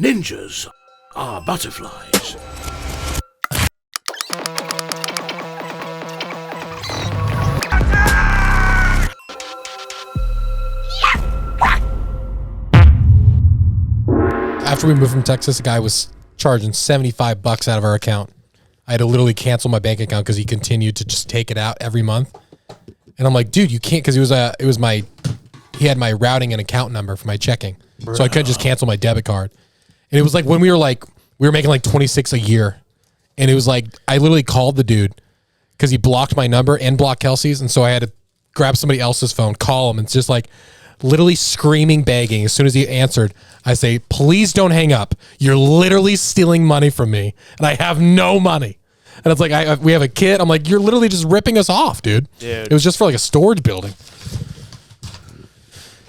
Ninjas are butterflies. After we moved from Texas, a guy was charging $75 out of our account. I had to literally cancel my bank account because he continued to just take it out every month. And I'm like, dude, you can't, because he had my routing and account number for my checking. Bro. So I couldn't just cancel my debit card. And it was like when we were making like 26 a year. And it was like, I literally called the dude because he blocked my number and blocked Kelsey's. And so I had to grab somebody else's phone, call him. And it's just like literally screaming, begging. As soon as he answered, I say, please don't hang up. You're literally stealing money from me. And I have no money. And it's like, we have a kid. I'm like, you're literally just ripping us off, dude. It was just for like a storage building.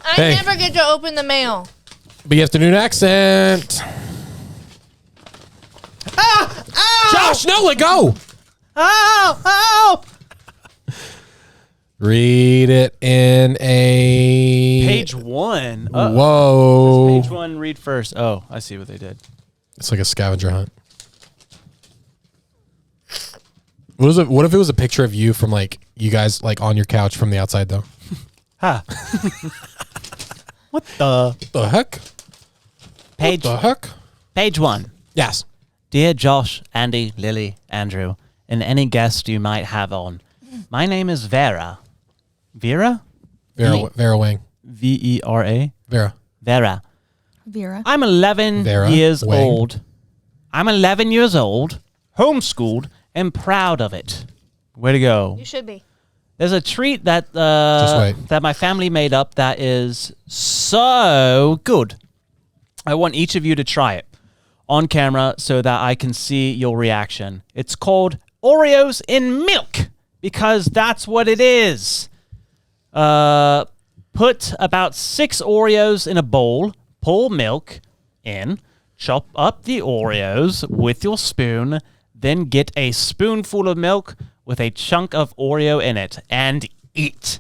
I never get to open the mail. But you have to do an accent. Ah! Ow! Josh, no, let go. Oh! Oh! Read it in a... Page 1. Whoa. Page 1, read first. Oh, I see what they did. It's like a scavenger hunt. What if it was a picture of you from like you guys like on your couch from the outside though? Huh. What the heck? Page, what the heck? Page 1. Yes. Dear Josh, Andy, Lily, Andrew, and any guest you might have on. My name is Vera. Vera? Vera Wang. V-E-R-A? Vera. Vera. Vera. I'm 11 years old. I'm 11 years old, homeschooled, and proud of it. Way to go. You should be. There's a treat that that my family made up that is so good. I want each of you to try it on camera so that I can see your reaction. It's called Oreos in milk because that's what it is. Put about 6 Oreos in a bowl, pour milk in, chop up the Oreos with your spoon, then get a spoonful of milk with a chunk of Oreo in it and eat.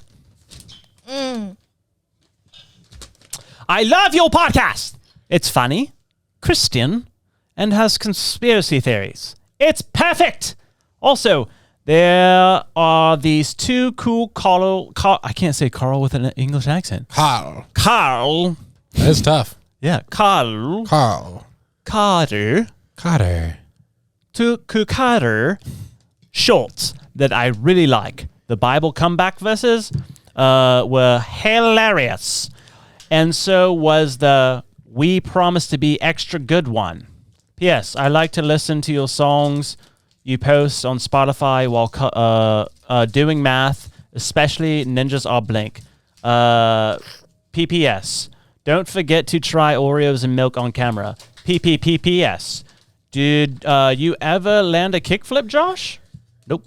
I love your podcast. It's funny, Christian, and has conspiracy theories. It's perfect. Also, there are these 2 cool Carl. I can't say Carl with an English accent. Carl. That is tough. Yeah, Carl. Carter. 2 Carter shorts that I really like. The Bible comeback verses were hilarious. And so was the We Promise to Be Extra Good one. P.S. I like to listen to your songs you post on Spotify while doing math, especially Ninjas Are Blink. P.P.S. Don't forget to try Oreos and milk on camera. P.P.P.P.S. Did you ever land a kickflip, Josh? Nope.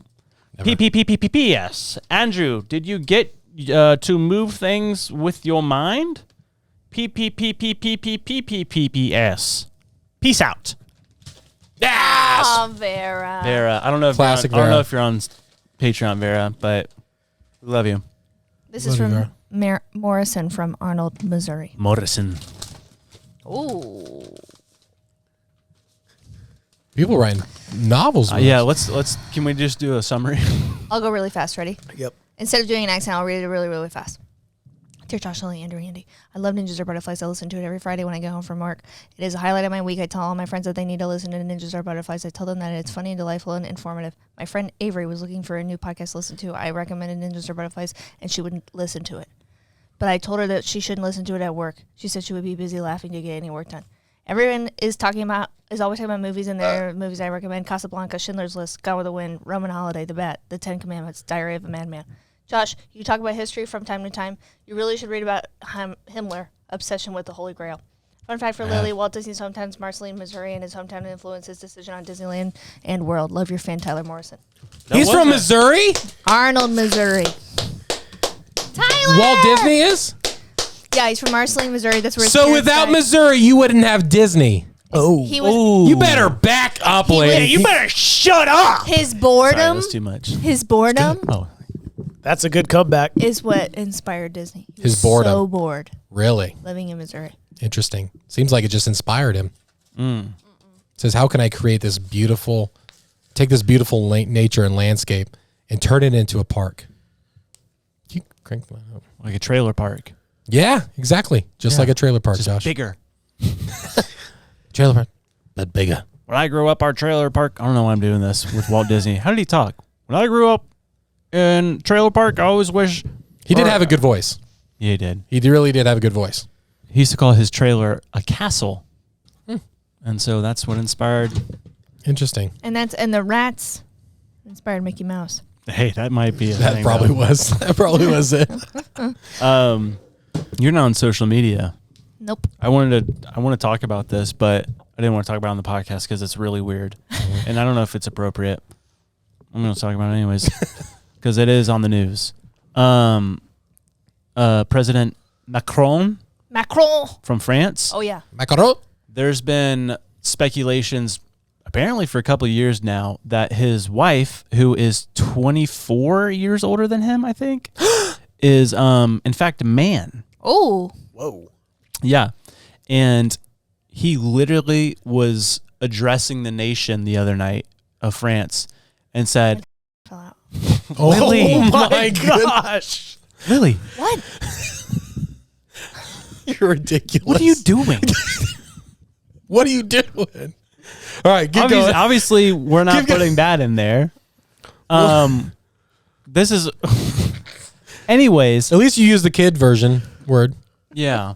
P.P.P.P.P.S. Andrew, did you get to move things with your mind? P.P.P.P.P.P.P.P.S. Peace out. Yes! Oh, Vera. Vera. I don't know if you're on Patreon, Vera, but we love you. This is from Morrison from Arnold, Missouri. Morrison. Ooh. People writing novels. Yeah, let's. Can we just do a summary? I'll go really fast. Ready? Yep. Instead of doing an accent, I'll read it really, really fast. Dear Josh, Lily, Andrew, Andy, I love Ninjas Are Butterflies. I listen to it every Friday when I get home from work. It is a highlight of my week. I tell all my friends that they need to listen to Ninjas Are Butterflies. I tell them that it's funny and delightful and informative. My friend Avery was looking for a new podcast to listen to. I recommended Ninjas Are Butterflies, and she wouldn't listen to it. But I told her that she shouldn't listen to it at work. She said she would be busy laughing to get any work done. Everyone is always talking about movies in there. Movies I recommend: Casablanca, Schindler's List, Gone with the Wind, Roman Holiday, The Bat, The 10 Commandments, Diary of a Madman. Josh, you talk about history from time to time. You really should read about Himmler, obsession with the Holy Grail. Fun fact for Lily, Walt Disney's hometown is Marceline, Missouri, and his hometown influenced his decision on Disneyland and World. Love your fan, Tyler Morrison. He's from Missouri? Arnold, Missouri. Tyler! Walt Disney is? Yeah, he's from Marceline, Missouri. That's where his So parents without died. Missouri, you wouldn't have Disney. He was, You better back up, lady. You better shut up. his boredom. Sorry, that's too much. His boredom Oh, That's a good comeback. is what inspired Disney. He His was boredom. so bored Really? living in Missouri. Interesting. Seems like it just inspired him. Says, how can I create this beautiful, take this beautiful nature and landscape and turn it into a park? You crank that up. Like a trailer park. Yeah, exactly. Just like a trailer park, Just Josh. bigger. Trailer park. But bigger. When I grew up, our trailer park, I don't know why I'm doing this with Walt Disney. How did he talk? When I grew up in trailer park, I always wish... He did have a good voice. Yeah, he did. He really did have a good voice. He used to call his trailer a castle. And so that's what inspired... Interesting. And the rats inspired Mickey Mouse. Hey, that might be a That thing, probably though. was. That probably was it. You're not on social media. Nope. I wanted to talk about this, but I didn't want to talk about it on the podcast because it's really weird, and I don't know if it's appropriate. I'm going to talk about it anyways because it is on the news. President Macron from France. Oh yeah. Macaron. There's been speculations, apparently for a couple of years now, that his wife, who is 24 years older than him, I think, is in fact a man. Oh. Whoa. Yeah. And he literally was addressing the nation the other night of France and said, Fell out. Oh, Lily. my gosh. Lily, What? You're ridiculous. what are you doing? What are you doing? All right, keep going. Obviously, we're not Keep going. putting that in there. This is... Anyways, At least you use the kid version word. yeah.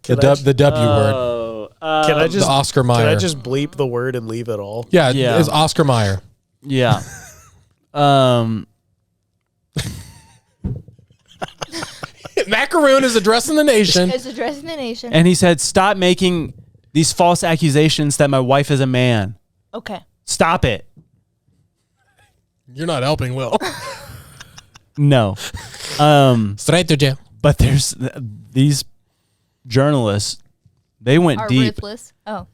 The W word. Can I just The Oscar Mayer. Can I just bleep the word and leave it all? Yeah, Yeah. it's Oscar Mayer. Yeah. Macaroon is addressing the nation. It's addressing the nation. And he said, stop making these false accusations that my wife is a man. Okay. Stop it. You're not helping, Will. No. Straight to jail. But there's these journalists, they went Are deep ruthless. Oh.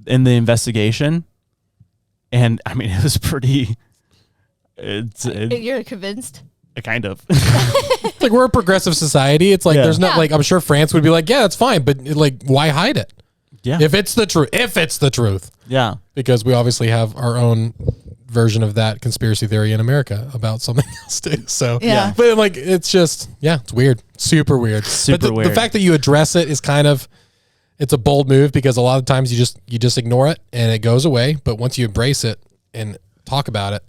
in the investigation. And I mean, it was pretty, You're convinced? kind of. It's like we're a progressive society. It's like Yeah. there's not Yeah. like I'm sure France would be like, yeah, that's fine, but like why hide it? Yeah. If it's the truth. If it's the truth. Yeah. Because we obviously have our own version of that conspiracy theory in America about something else too. So Yeah. But like it's just it's weird. Super weird. Super but the weird. fact that you address it is kind of it's a bold move because a lot of times you just ignore it and it goes away. But once you embrace it and talk about it,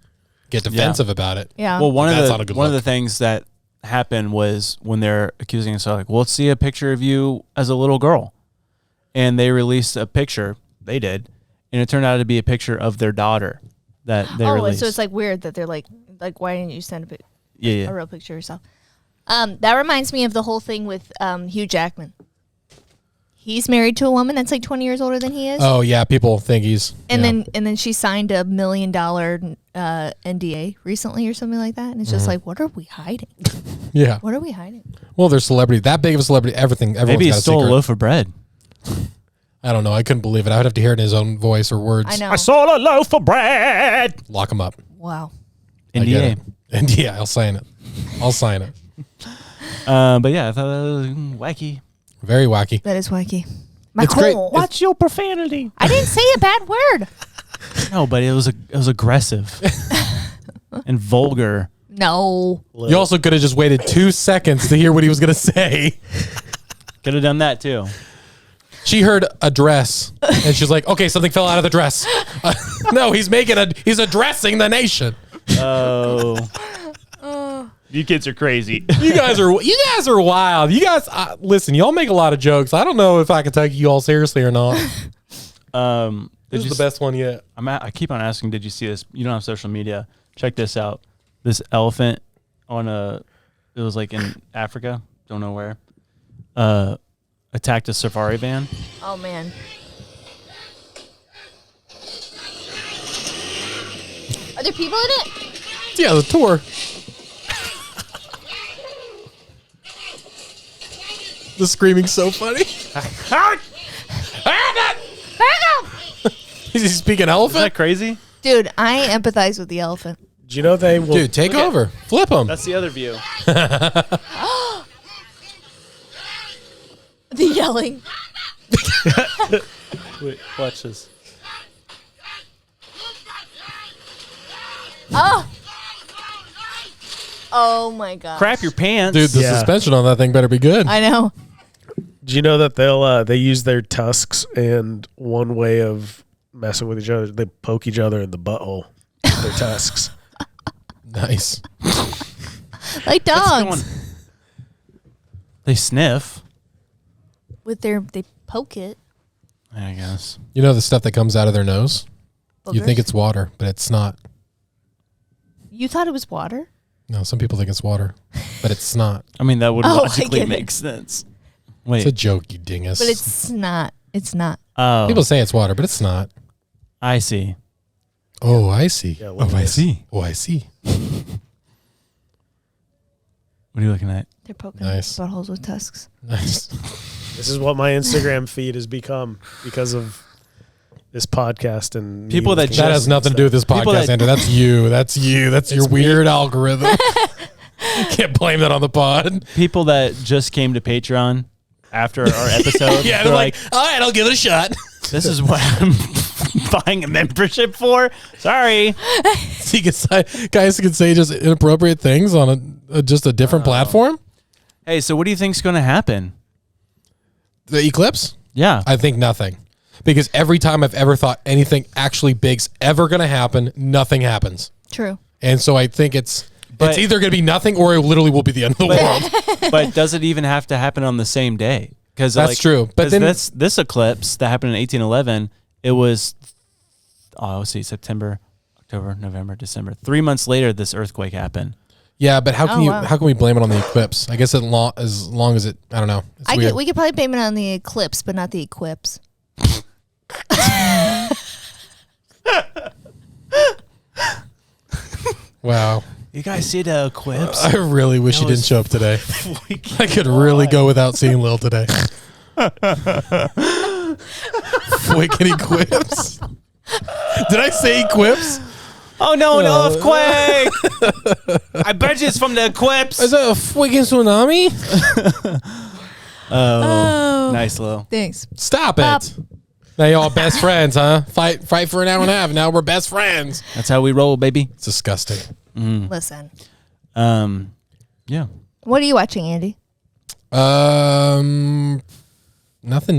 get defensive about it. Yeah. Well, one That's of not a good the look. things that happened was when they're accusing us, like, well, let's see a picture of you as a little girl, and they released a picture. They did, and it turned out to be a picture of their daughter that they released. So it's like weird that they're like why didn't you send a yeah. real picture of yourself? That reminds me of the whole thing with Hugh Jackman. He's married to a woman that's like 20 years older than he is. Oh yeah, people think he's And yeah. then she signed $1 million NDA recently or something like that. And it's just like, what are we hiding? yeah. What are we hiding? Well, there's celebrity that big of a celebrity. Everyone's Maybe he got a stole a secret. loaf of bread. I don't know. I couldn't believe it. I would have to hear it in his own voice or words. I know. stole a loaf of bread. Lock him up. Wow. I get NDA. it. And yeah, I'll sign it. I'll sign it. But yeah, I thought that was wacky. Very wacky. That is wacky. It's great. Macron. Watch your profanity. I didn't say a bad word. No, but it was aggressive and vulgar. No. You also could have just waited 2 seconds to hear what he was going to say. Could have done that too. She heard a dress and she's like, okay, something fell out of the dress. No, he's addressing the nation. Oh. You kids are crazy. You guys are wild. You guys, listen, y'all make a lot of jokes. I don't know if I can take you all seriously or not. This is the best one yet. I keep on asking, did you see this? You don't have social media. Check this out. This elephant it was like in Africa, don't know where, attacked a safari van. Oh, man. Are there people in it? Yeah, the tour. The screaming's so funny. Is he speaking Is elephant? that crazy? Dude, I empathize with the elephant. Do you know they will? Dude, take over. Flip him. That's the other view. Yelling. Wait, watch this. Oh my god. Crap your pants. Dude, the Yeah. suspension on that thing better be good. I know. Do you know that they use their tusks, and one way of messing with each other, they poke each other in the butthole with their tusks. Nice. Like dogs. They sniff, They poke it. I guess. You know the stuff that comes out of their nose? You Boogers? think it's water, but it's not. You thought it was water? No, some people think it's water, but it's not. I mean, that would Oh, I logically get it. make sense. Wait. It's a joke, you dingus. But it's not. It's not. Oh, People say it's water, but it's not. I see. Oh, I see. Yeah, look at this. see. Oh, I see. What are you looking at? They're poking Nice. buttholes with tusks. Nice. This is what my Instagram feed has become because of this podcast and me People that looking just- That at has nothing to do with this People podcast, that- Andrew. That's you. That's you. That's your weird algorithm. Can't blame that on the pod. People that just came to Patreon after our episode. Yeah, they're they're like, all right, I'll give it a shot. this is what I'm buying a membership for. Sorry. So you can say, guys can say just inappropriate things on just a different platform. Hey, so what do you think's going to happen? The eclipse? Yeah. I think nothing. Because every time I've ever thought anything actually big's ever going to happen, nothing happens. True. And so I think it's But- either going to be nothing or it literally will be the end of the world. But does it even have to happen on the same day? Because That's true. But then this eclipse that happened in 1811, it was, let's see, September, October, November, December. 3 months later, this earthquake happened. yeah, but how can wow. how can we blame it on the eclipse? I guess as long as it, I don't know. It's weird. We could probably blame it on the eclipse, but not the equips. Wow. You guys see the eclipse? I really wish That you didn't was show up today. I could really go without seeing Lil today. Wicked quips. Did I say quips? Oh no, an earthquake! I bet you it's from the eclipse. Is that a freaking tsunami? Oh. Nice, Lil. Thanks. Stop Stop. it. Now y'all best friends, huh? Fight for an hour and a half. Now we're best friends. That's how we roll, baby. It's disgusting. Listen. Yeah. What are you watching, Andy? Nothing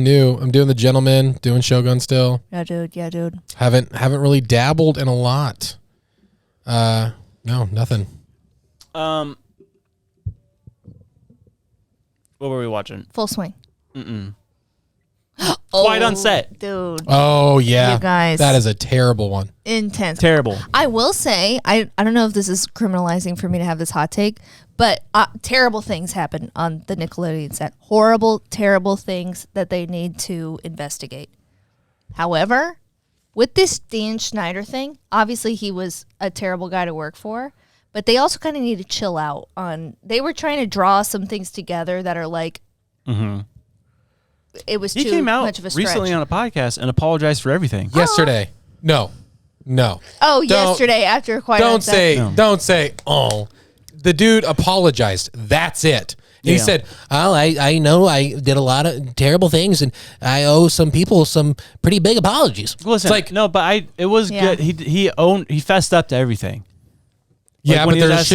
new. I'm doing The Gentleman, doing Shogun still. Yeah, dude. Yeah, dude. Haven't really dabbled in a lot. No, nothing. What were we watching? Full swing. Quiet on Set. Dude. Oh yeah, You guys. that is a terrible one. Intense. Terrible. I will say, I don't know if this is criminalizing for me to have this hot take, but terrible things happen on the Nickelodeon set. Horrible, terrible things that they need to investigate. However, with this Dan Schneider thing, obviously he was a terrible guy to work for, but they also kind of need to chill out on. They were trying to draw some things together that are like, it was He too came out much of a stretch. recently on a podcast and apologized for everything. Yesterday, no. Oh, yesterday after Quiet on Don't Set. say, No. don't say. Oh, the dude apologized. That's it. He Yeah. said, "Oh, I know I did a lot of terrible things, and I owe some people some pretty big apologies." Listen, it's like, no, but it was Yeah. good. He fessed up to everything. yeah, when but he was there asked-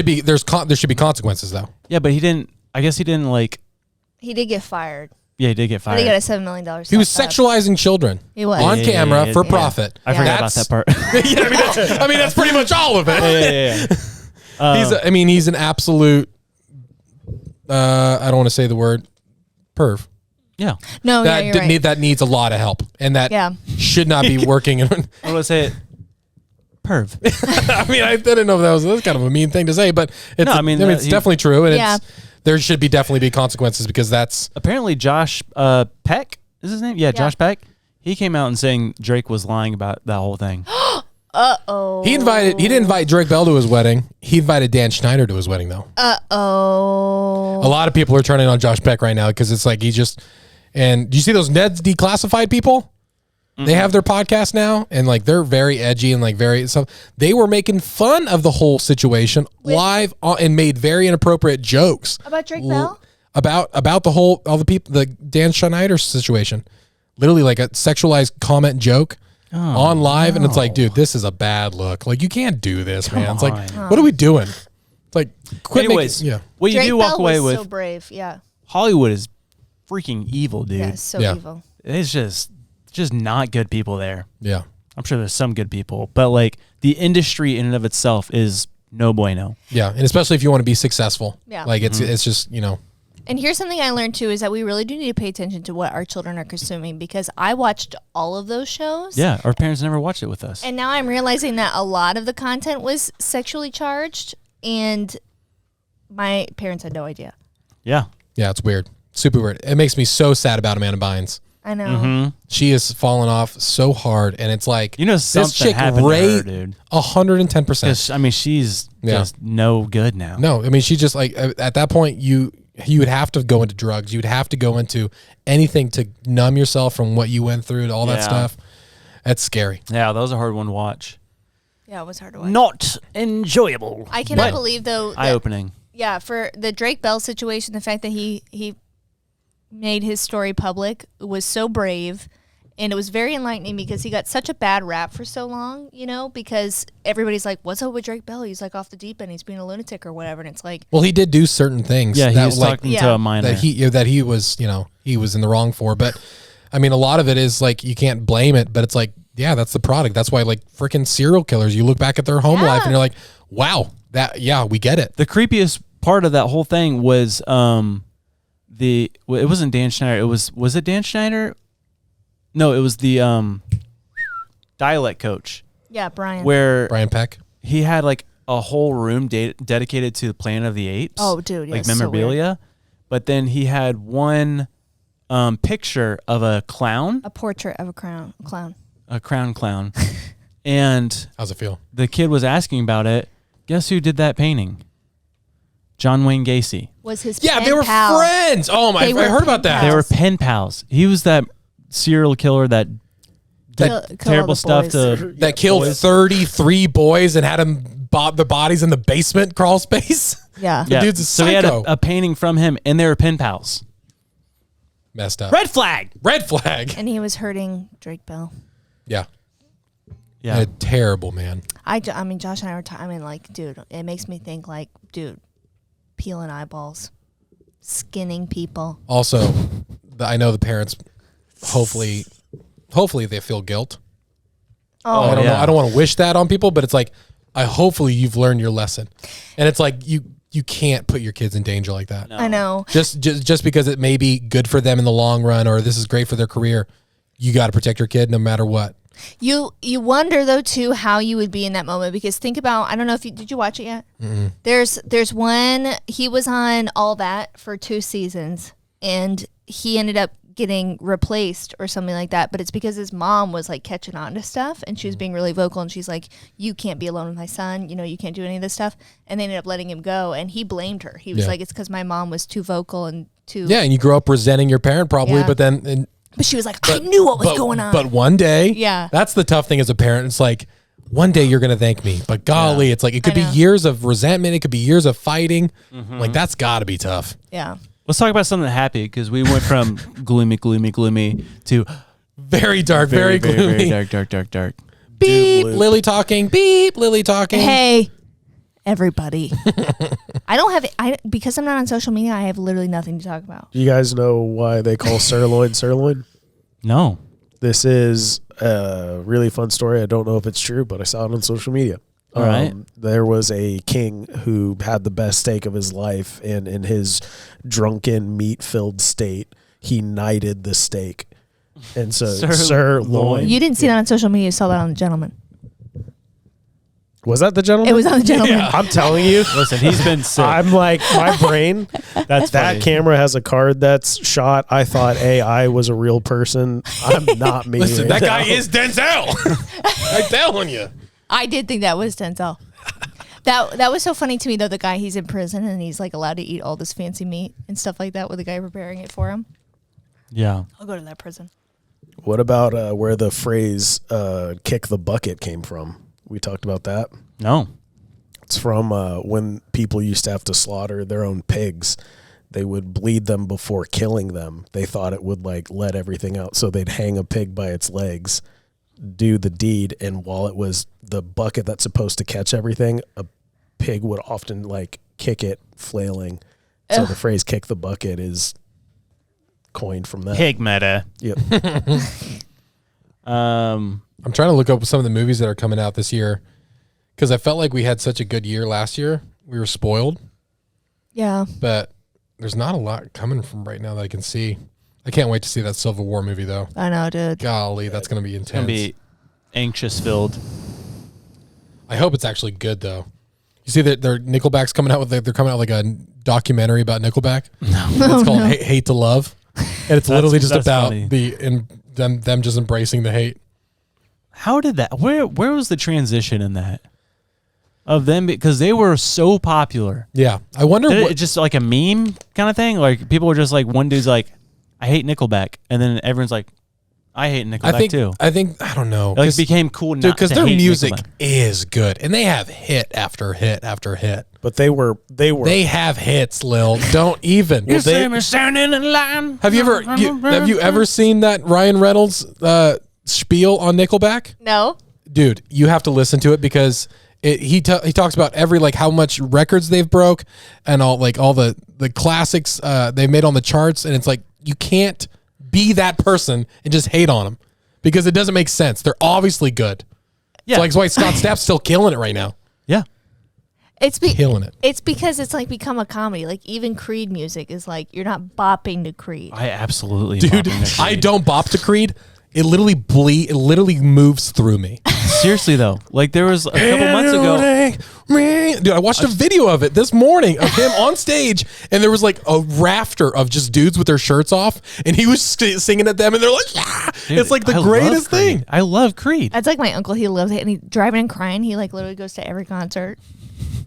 should be consequences though. Yeah, but he didn't. I guess he didn't like. He did get fired. Yeah, he did get But fired. he got a $7 million. He was slap. sexualizing children He was. on Yeah, camera yeah, for yeah. profit. I forgot about That's- that part. yeah, I mean that's pretty much all of it. yeah. He's an absolute. I don't want to say the word perv. Yeah. No, yeah, you're right. That needs a lot of help, and that Yeah. should not be working. I'm gonna say it. Perv. I mean, I didn't know if that's kind of a mean thing to say, but it's, No, I mean, it's he- definitely true, and Yeah. there should be definitely be consequences because that's Apparently, Josh Peck is his name. Yeah, Josh Peck. He came out and saying Drake was lying about that whole thing. Uh-oh. he didn't invite Drake Bell to his wedding. He invited Dan Schneider to his wedding though. Uh-oh. A lot of people are turning on Josh Peck right now because it's like and do you see those Ned's Declassified people? They have their podcast now, and like they're very edgy and like so they were making fun of the whole situation live and made very inappropriate jokes About Drake Bell? about all the people, the Dan Schneider situation, literally like a sexualized comment joke on live, and it's like, dude, this is a bad look. Like, you can't do this, man. It's like, what are we doing? It's like, quit. Anyways, what you Drake do walk Bell away was with. so brave. Yeah. Hollywood is freaking evil, dude. Yeah, so Yeah. evil. It's just not good people there. Yeah. I'm sure there's some good people, but like the industry in and of itself is no bueno. Yeah, and especially if you want to be successful. Yeah. Like it's just, And here's something I learned too is that we really do need to pay attention to what our children are consuming, because I watched all of those shows. Yeah, our parents never watched it with us. And now I'm realizing that a lot of the content was sexually charged, and my parents had no idea. Yeah. yeah, it's weird. Super weird. It makes me so sad about Amanda Bynes. I know. Mm-hmm. She has fallen off so hard, and it's like, You know, this something chick happened to her, rate dude. 110%. 'Cause, I mean, she's Yeah. just no good now. No, I mean, she just like at that point you would have to go into drugs. You would have to go into anything to numb yourself from what you went through, all that Yeah. stuff. That's scary. Yeah, that was a hard one to watch. Yeah, it was hard to watch. Not enjoyable. I cannot believe though. Eye opening. Yeah, for the Drake Bell situation, the fact that he made his story public was so brave, and it was very enlightening because he got such a bad rap for so long, because everybody's like, what's up with Drake Bell? He's like off the deep end. He's being a lunatic or whatever. And it's like, Well, he did do certain things. Yeah, he that, was like, talking to a minor. that he was he was in the wrong for. But I mean, a lot of it is like you can't blame it, but it's like, yeah, that's the product. That's why like freaking serial killers. You look back at their home life and you're like, wow, we get it. The creepiest part of that whole thing was it wasn't Dan Schneider. It was it Dan Schneider? No, it was the dialect coach yeah, Brian. where Brian Peck. he had like a whole room dedicated to the Planet of the Apes. Oh, dude, yeah, like it's so memorabilia. But then he had one picture of a clown, a portrait of a clown. a clown, and How's it feel? the kid was asking about it. Guess who did that painting? John Wayne Gacy. Was his Yeah, pen they were pal. friends. Oh my! They I were heard about pen that. pals. They were pen pals. He was that serial killer that Kill all terrible the stuff boys. to that killed 33 boys and had them the bodies in the basement crawl space. Yeah. The dude's a so he had psycho. a painting from him, and they were pen pals. Messed up. Red flag. Red flag. And he was hurting Drake Bell. Yeah. Yeah. A terrible man. I mean, Josh and I were like, dude, it makes me think like, dude, peeling eyeballs, skinning people. Also, I know the parents. Hopefully, they feel guilt. Oh, I don't know. yeah. I don't want to wish that on people, but it's like, hopefully you've learned your lesson, and it's like you can't put your kids in danger like that. I know. Just because it may be good for them in the long run, or this is great for their career, you got to protect your kid no matter what. You wonder though too how you would be in that moment, because think about, I don't know if did you watch it yet? Mm-hmm. There's one, he was on All That for 2 seasons and he ended up getting replaced or something like that, but it's because his mom was like catching on to stuff and she was being really vocal and she's like, you can't be alone with my son, you can't do any of this stuff, and they ended up letting him go and he blamed her. He was like, it's because my mom was too vocal and too Yeah, and you grow up resenting your parent probably, Yeah. but then but she was like, I knew what was going on. But one day, Yeah. that's the tough thing as a parent. It's like, one day you're going to thank me. But golly, it's like, it could I be know. years of resentment. It could be years of fighting. Mm-hmm. Like, that's got to be tough. Yeah. Let's talk about something happy, because we went from gloomy to Very dark, very, gloomy. very dark. Beep, Lily talking. Beep, Lily talking. Hey, everybody. Because I'm not on social media, I have literally nothing to talk about. You guys know why they call sirloin sirloin? No. This is a really fun story. I don't know if it's true, but I saw it on social media. All right. There was a king who had the best steak of his life, and in his drunken, meat-filled state, he knighted the steak. And so, sirloin. You didn't see that on social media. You saw that on The Gentleman. Was that the gentleman? It was on The Gentleman. I'm telling you. Listen, he's been sick. I'm like, my brain, That's that funny. camera has a card that's shot. I thought AI was a real person. I'm not me. Listen, that guy is Denzel. I'm telling you. I did think that was Denzel. That was so funny to me, though. The guy, he's in prison and he's like allowed to eat all this fancy meat and stuff like that with the guy preparing it for him. Yeah. I'll go to that prison. What about where the phrase kick the bucket came from? We talked about that. No. It's from when people used to have to slaughter their own pigs. they would bleed them before killing them. They thought it would like let everything out. So they'd hang a pig by its legs, do the deed. And while it was the bucket that's supposed to catch everything, a pig would often like kick it flailing. So the phrase kick the bucket is coined from that. Pig meta. Yep. I'm trying to look up some of the movies that are coming out this year because I felt like we had such a good year last year. We were spoiled. Yeah. But there's not a lot coming from right now that I can see. I can't wait to see that Civil War movie, though. I know, dude. Golly, that's going to be intense. It's going to be anxious filled. I hope it's actually good, though. You see that their Nickelback's coming out with, they're coming out like a documentary about Nickelback. No. It's called Hate to Love. And it's literally just about them just embracing the hate. How did that, where was the transition in that? Of them, because they were so popular. Yeah. I wonder what. It's just like a meme kind of thing? Like people were just like, one dude's like, I hate Nickelback. And then everyone's like, I hate Nickelback too. I don't know. Like it became cool not because to their hate music Nickelback. is good. And they have hit after hit after hit. But they have hits, Lil. Don't even. You see me standing in line. Have you ever seen that Ryan Reynolds spiel on Nickelback? No. Dude, you have to listen to it because he talks about every like how much records they've broke and all the classics they made on the charts, and it's like you can't be that person and just hate on them because it doesn't make sense. They're obviously good. Yeah, so like, that's why Scott Stapp's still killing it right now. Yeah, killing it. It's because it's like become a comedy. Like even Creed music is like you're not bopping to Creed. I absolutely, dude. I don't bop to Creed. It literally moves through me. Seriously though, like there was a couple months ago. Dude, I watched a video of it this morning of him on stage, and there was like a rafter of just dudes with their shirts off, and he was singing at them, and they're like, yeah! Dude, it's like the greatest thing. I love Creed. That's like my uncle. He loves it, and he driving and crying. He like literally goes to every concert.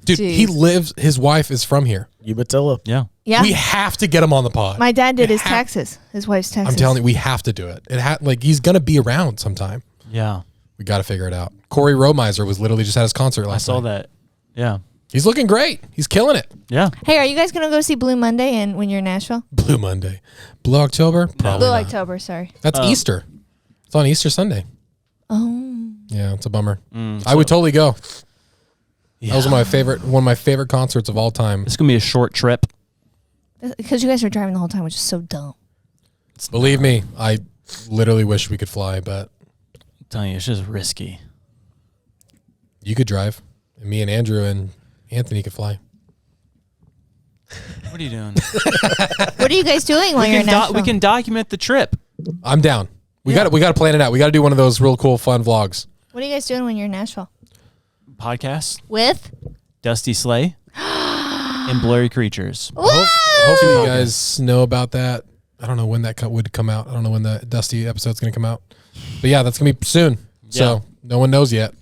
Dude, Jeez. he lives. His wife is from here. Umatilla. Yeah. Yeah. We have to get him on the pod. My dad did his Texas. His wife's Texas. I'm telling you, we have to do it. Like he's gonna be around sometime. Yeah. We got to figure it out. Corey Romiser was literally just at his concert last night. I saw that. Yeah. He's looking great. He's killing it. Yeah. Hey, are you guys gonna go see Blue Monday and when you're in Nashville? Blue Monday. Blue October? Probably Blue not. October, sorry. That's Easter. It's on Easter Sunday. Oh. Yeah, it's a bummer. I would totally go. Yeah. That was one of my favorite concerts of all time. It's gonna be a short trip. Because you guys are driving the whole time, which is so dumb. Believe me, I literally wish we could fly, but I'm telling you, it's just risky. You could drive. And me and Andrew and Anthony could fly. What are you doing? What are you guys doing while you're in Nashville? We can document the trip. I'm down. We got to plan it out. We got to do one of those real cool, fun vlogs. What are you guys doing when you're in Nashville? Podcast With? Dusty Slay and Blurry Creatures. Hopefully you guys know about that. I don't know when that would come out. I don't know when the Dusty episode's going to come out. But yeah, that's going to be soon. So no one knows yet.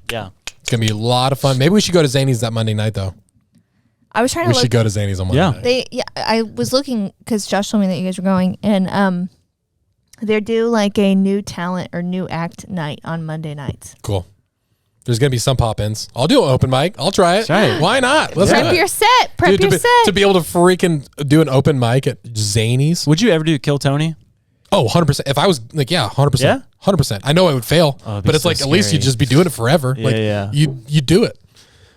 Yeah. It's going to be a lot of fun. Maybe we should go to Zany's that Monday night, though. I was trying to We should go to Zany's on Monday night. I was looking because Josh told me that you guys were going, and they do like a new talent or new act night on Monday nights. Cool. There's going to be some pop-ins. I'll do an open mic. I'll try it. Right. Why not? Let's Prep do it. your set. Prep Dude, your set. to be able to freaking do an open mic at Zany's. Would you ever do Kill Tony? Oh, 100%. If I was like, 100%. Yeah? 100%. I know I would fail, Oh, but it's so like, at least you'd scary. just be doing it forever. Yeah, like, yeah. You do it.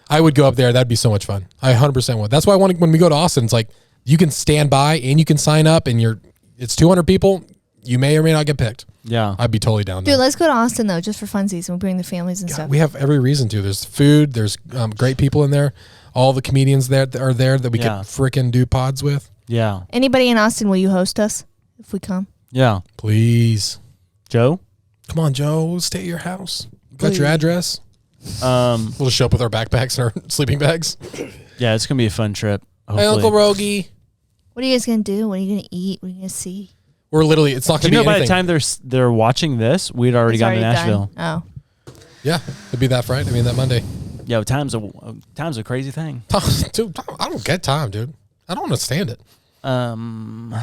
I would go up there. That'd be so much fun. I 100% would. That's why I want when we go to Austin, it's like, you can stand by and you can sign up and it's 200 people. You may or may not get picked. Yeah. I'd be totally down. Dude, let's go to Austin though, just for funsies, and we'll bring the families and stuff. We have every reason to. There's food. There's great people in there. All the comedians that are there that we could freaking do pods with. Yeah. Anybody in Austin, will you host us if we come? Yeah. Please. Joe? Come on, Joe. We'll stay at your house. Got your address? We'll just show up with our backpacks and our sleeping bags. Yeah, it's going to be a fun trip. Hey, Uncle Rogie. What are you guys gonna do? What are you gonna eat? What are you gonna see? We're literally, it's not Do going you to know be by anything. the time they're watching this, we'd already gotten to Nashville. Done. Oh. Yeah, it'd be that Friday. I mean, that Monday. Yeah, time's a crazy thing. Dude, I don't get time, dude. I don't understand it. I'm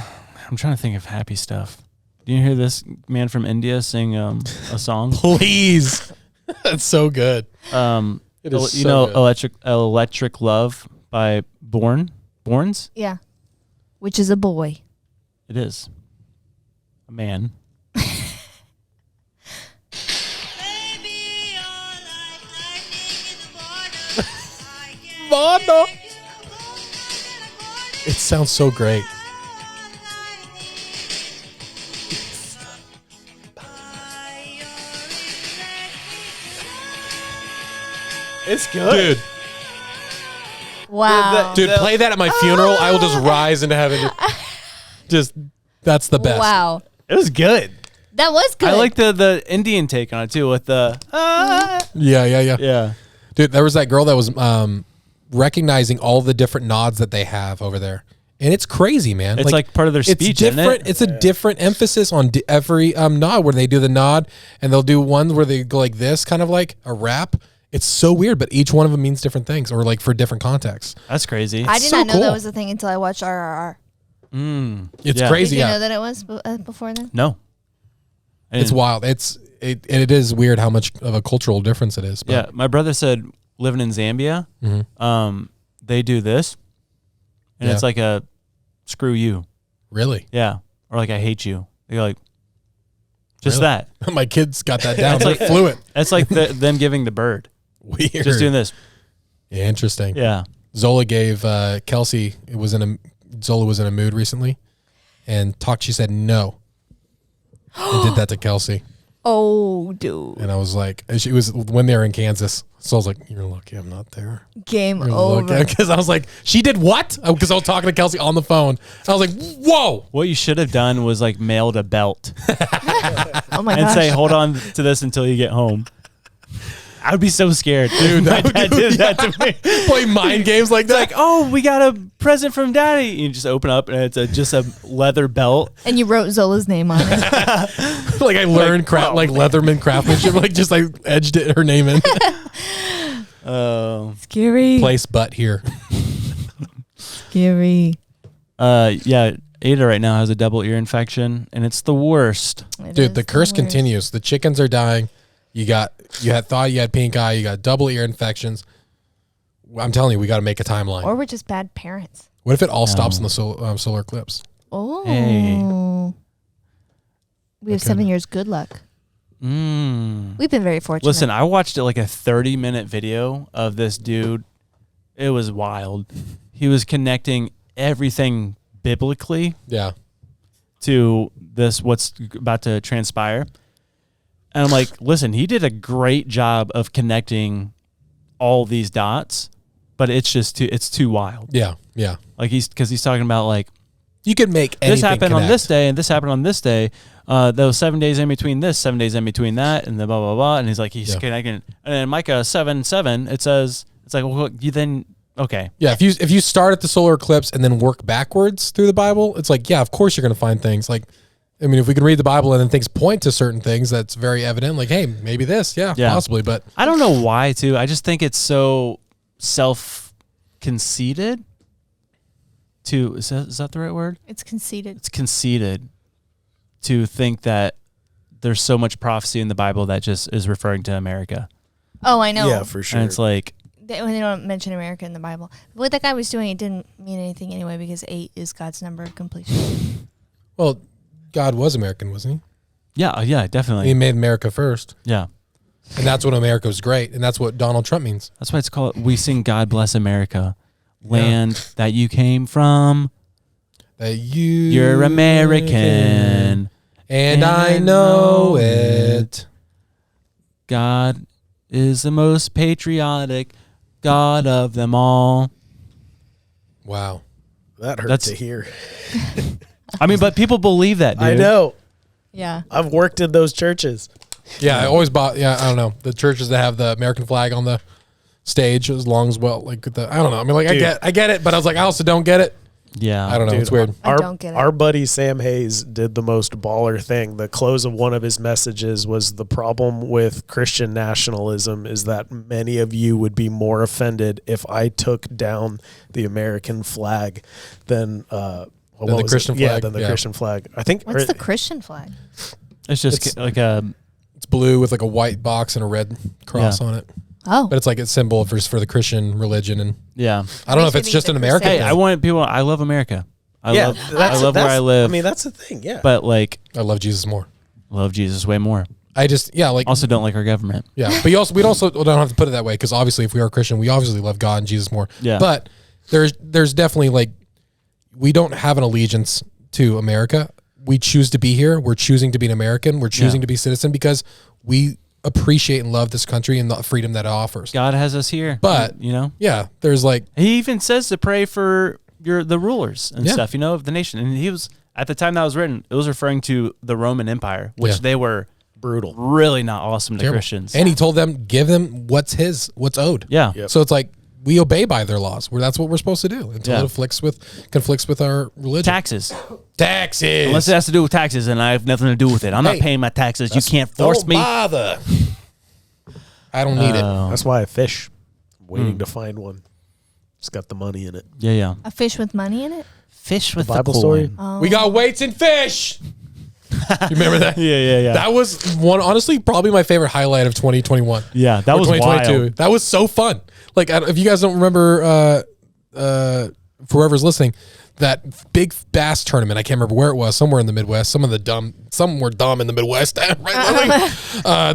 trying to think of happy stuff. Do you hear this man from India sing a song? Please. That's so good. It is You so know, good. Electric Love by Borns? Yeah. Which is a boy. It is. A man. Mono. It sounds so great. It's good. Dude. Wow. Dude, play that at my funeral. I will just rise into heaven. Just, that's the best. Wow. It was good. That was good. I like the Indian take on it too with the Yeah. yeah. Dude, there was that girl that was recognizing all the different nods that they have over there. And it's crazy, man. It's like part of their speech, It's different. isn't it? It's a different emphasis on every nod where they do the nod, and they'll do ones where they go like this, kind of like a rap. It's so weird, but each one of them means different things or like for different contexts. That's crazy. I did so not know cool. that was a thing until I watched RRR. It's Yeah. crazy. Did you Yeah. know that it was before then? No. I It's didn't. wild. It is weird how much of a cultural difference it is. But Yeah, my brother said living in Zambia, they do this, and Yeah. it's like a screw you, Really? yeah, or like I hate you. They're like, just Really? that. My kids got that down. It's like fluent. That's like them giving the bird, Weird. just doing this. Yeah, interesting. Yeah, Zola gave Kelsey. Zola was in a mood recently, and she said no, and did that to Kelsey. Oh, dude. And I was like, she was when they were in Kansas. So I was like, you're lucky I'm not there. Game over. Because I was like, she did what? Because I was talking to Kelsey on the phone. I was like, whoa. what you should have done was like mailed a belt Oh my and gosh. say, hold on to this until you get home. I would be so scared, dude. My dad did that to me. Play mind games like that. Like, oh, we got a present from daddy. You just open up and it's just a leather belt. And you wrote Zola's name on it. like I learned Leatherman craftsmanship. Like just like edged her name in. Scary. Place butt here. Scary. Yeah, Ada right now has a double ear infection, and it's the worst. It Dude, is the curse worst. continues. The chickens are dying. You had pink eye. You got double ear infections. I'm telling you, we got to make a timeline. Or we're just bad parents. What if it all stops in the solar eclipse? Oh. Hey. We have 7 years. Good luck. We've been very fortunate. Listen, I watched like a 30-minute video of this dude. It was wild. He was connecting everything biblically Yeah. to what's about to transpire. And I'm like, listen, he did a great job of connecting all these dots, but it's too wild. Yeah. Yeah. Like he's talking about like, You could make anything this happened on connect. this day and this happened on this day. Those 7 days in between this, 7 days in between that, and the blah blah blah. And he's like, he's connecting. And then Micah 7:7, it says, it's like, well, you then okay. Yeah, if you start at the solar eclipse and then work backwards through the Bible, it's like, yeah, of course you're going to find things. Like, I mean, if we can read the Bible and then things point to certain things, that's very evident. Like, hey, maybe this, yeah. Possibly. But I don't know why too. I just think it's so self-conceited. Is that the right word? It's conceited. It's conceited to think that there's so much prophecy in the Bible that just is referring to America. Oh, I know. Yeah, for sure. And it's like, When they don't mention America in the Bible. What that guy was doing, it didn't mean anything anyway because 8 is God's number of completion. well, God was American, wasn't yeah, he? definitely. He made America first, Yeah. and that's when America was great, and that's what Donald Trump means. That's why it's called, we sing God Bless America, land that you came from. That You're American. and I know it. God is the most patriotic God of them all. Wow. That hurt That's- to hear. I mean, but people believe that, dude. I know. Yeah. I've worked in those churches. Yeah, I always bought. Yeah, I don't know the churches that have the American flag on the stage as long as well. Like I don't know. I mean, like Dude. I get it, but I was like, I also don't get it. Yeah. I don't know. Dude, It's weird. I don't get it. Our buddy Sam Hayes did the most baller thing. The close of one of his messages was the problem with Christian nationalism is that many of you would be more offended if I took down the American flag than the Christian flag? Yeah, than the Yeah. Christian flag. I think. What's the Christian flag? It's just It's- like a, It's blue with like a white box and a red cross Yeah. on it. Oh. But it's like a symbol for the Christian religion, and yeah. I don't know if Makes me it's think just the an American Crusade- Hey, thing. I want people, I love America. I love where I live. I mean, that's the thing. Yeah. But like, I love Jesus more. love Jesus way more. I just like Also, don't like our government. yeah, but we also don't have to put it that way because obviously, if we are a Christian, we obviously love God and Jesus more. Yeah. But there's definitely like we don't have an allegiance to America. We choose to be here. We're choosing to be an American. We're choosing to be citizen because we appreciate and love this country and the freedom that it offers. God has us here. But you know, yeah, there's like he even says to pray for the rulers and stuff, you know, of the nation. And he was at the time that was written, it was referring to the Roman Empire, which they were brutal, really not awesome to terrible. Christians. And he told them, give them what's owed. Yeah. Yep. So it's like we obey by their laws. That's what we're supposed to do until it conflicts with our religion. Taxes. Taxes. Unless it has to do with taxes, and I have nothing to do with it. I'm not paying my taxes. You can't force me. Don't bother. I don't need it. That's why I fish. I'm waiting to find one. It's got the money in it. Yeah, yeah. A fish with money in it? Fish with Bible the story? coin. Oh. We got weights and fish. You remember that? Yeah. That was honestly, probably my favorite highlight of 2021. Yeah, that Or was 2022. wild. That was so fun. Like, if you guys don't remember, for whoever's listening, that big bass tournament, I can't remember where it was, somewhere in the Midwest. Some were dumb in the Midwest.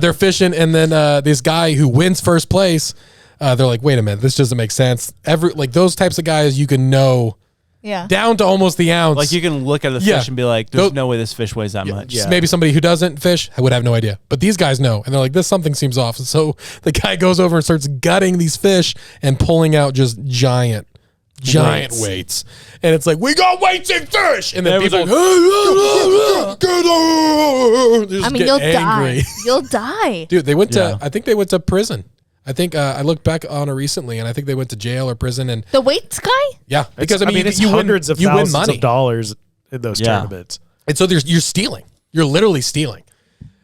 They're fishing, and then this guy who wins first place, they're like, wait a minute, this doesn't make sense. Those types of guys you can know Yeah. down to almost the ounce. Like you can look at the fish and be like, "There's no way this fish weighs that much." Just maybe somebody who doesn't fish would have no idea, but these guys know, and they're like, "This something seems off." And so the guy goes over and starts gutting these fish and pulling out just giant weights, and it's like, "We got weights and fish," and then people like, I mean, you'll die. You'll die. Dude, they went to. I think they went to prison. I think I looked back on it recently, and I think they went to jail or prison. And The weights guy? yeah, because I mean, it's you hundreds win, of you win thousands money. of dollars in those tournaments. And so you're stealing. You're literally stealing.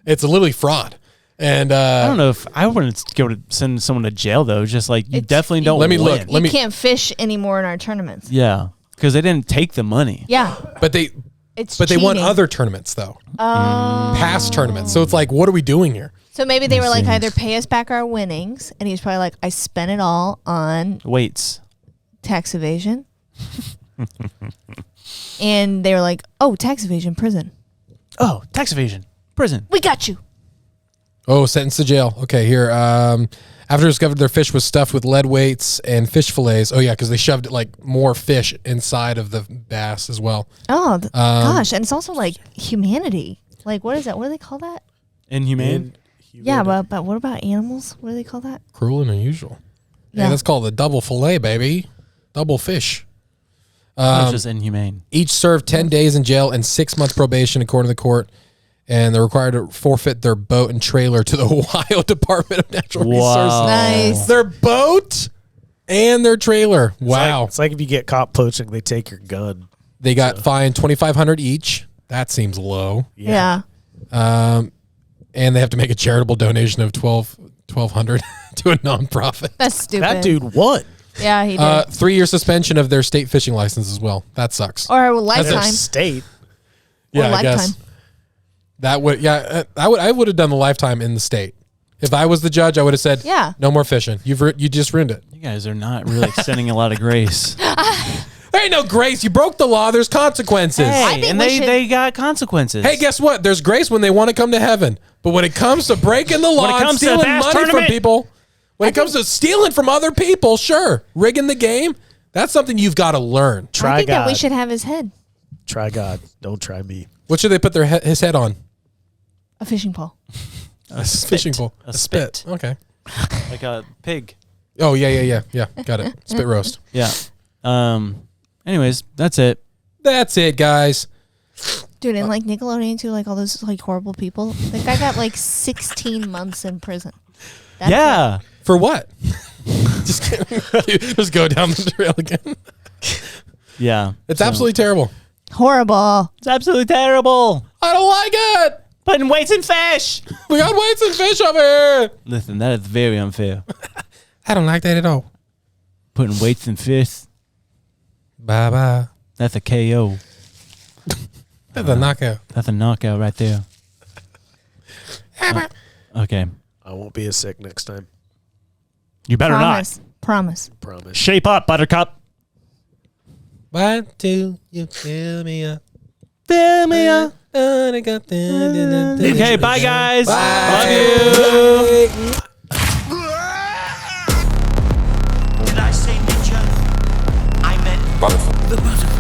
It's literally fraud. And I don't know if I wouldn't go to send someone to jail though. Just like you definitely don't. Let me look. win. You can't fish anymore in our tournaments. Yeah, because they didn't take the money. Yeah. But they It's they won cheating. other tournaments though. Oh. Past tournaments. So it's like, what are we doing here? So maybe they were like, either pay us back our winnings, and he's probably like, I spent it all on Weights. tax evasion. And they were like, oh, tax evasion, prison. Oh, tax evasion, prison. We got you. Oh, sentenced to jail. Okay, here. After discovered their fish was stuffed with lead weights and fish fillets. Oh yeah, because they shoved like more fish inside of the bass as well. Oh, gosh. And it's also like humanity. Like, what is that? What do they call that? Inhumane. Yeah, but what about animals? What do they call that? Cruel and unusual. Yeah, Yeah. that's called the double fillet, baby. Double fish. That's just inhumane. Each served 10 days in jail and 6 months probation, according to the court. And they're required to forfeit their boat and trailer to the Ohio Department of Natural Resources. Nice. Their boat and their trailer. Wow. It's like if you get caught poaching, they take your gun. They got fined $2,500 each. That seems low. Yeah. And they have to make a charitable donation of $1,200 to a nonprofit. That's stupid. That dude won. Yeah, he did. 3-year suspension of their state fishing license as well. That sucks. or a Their lifetime. state. Or I lifetime. guess that would. Yeah, I would have done the lifetime in the state. If I was the judge, I would have said, Yeah. no more fishing. You just ruined it. You guys are not really extending a lot of grace. There ain't no grace. You broke the law. There's consequences. I Hey, think and we they, should- they got consequences. Hey, guess what? There's grace when they want to come to heaven. But when it comes to breaking the law When it and comes to the stealing bass money from tournament- people, when it comes to stealing from other people, sure, rigging the game, that's something you've got to learn. I Try think that we God. should have his head. Try God. Don't try me. What should they put his head on? A fishing pole. A fishing pole. A spit. Okay. Like a pig. Oh, yeah. Got it. Spit roast. Yeah. Anyways, that's it. That's it, guys. Dude, and like Nickelodeon too, like all those like horrible people. That guy got like 16 months in prison. That's Yeah. For what? just kidding. Just go down the trail again. Yeah. It's So- absolutely terrible. horrible. It's absolutely terrible. I don't like it. Putting weights in fish. We got weights and fish over here. Listen, that is very unfair. I don't like that at all. Putting weights in fish. Bye-bye. That's a KO. That's a knockout. That's a knockout right there. Okay. I won't be as sick next time. You better Promise. Promise. Promise. Shape up, Buttercup. Why do you fill me up? Fill me up. Okay, bye guys. Love you. Did I say ninja? I meant The butterfly.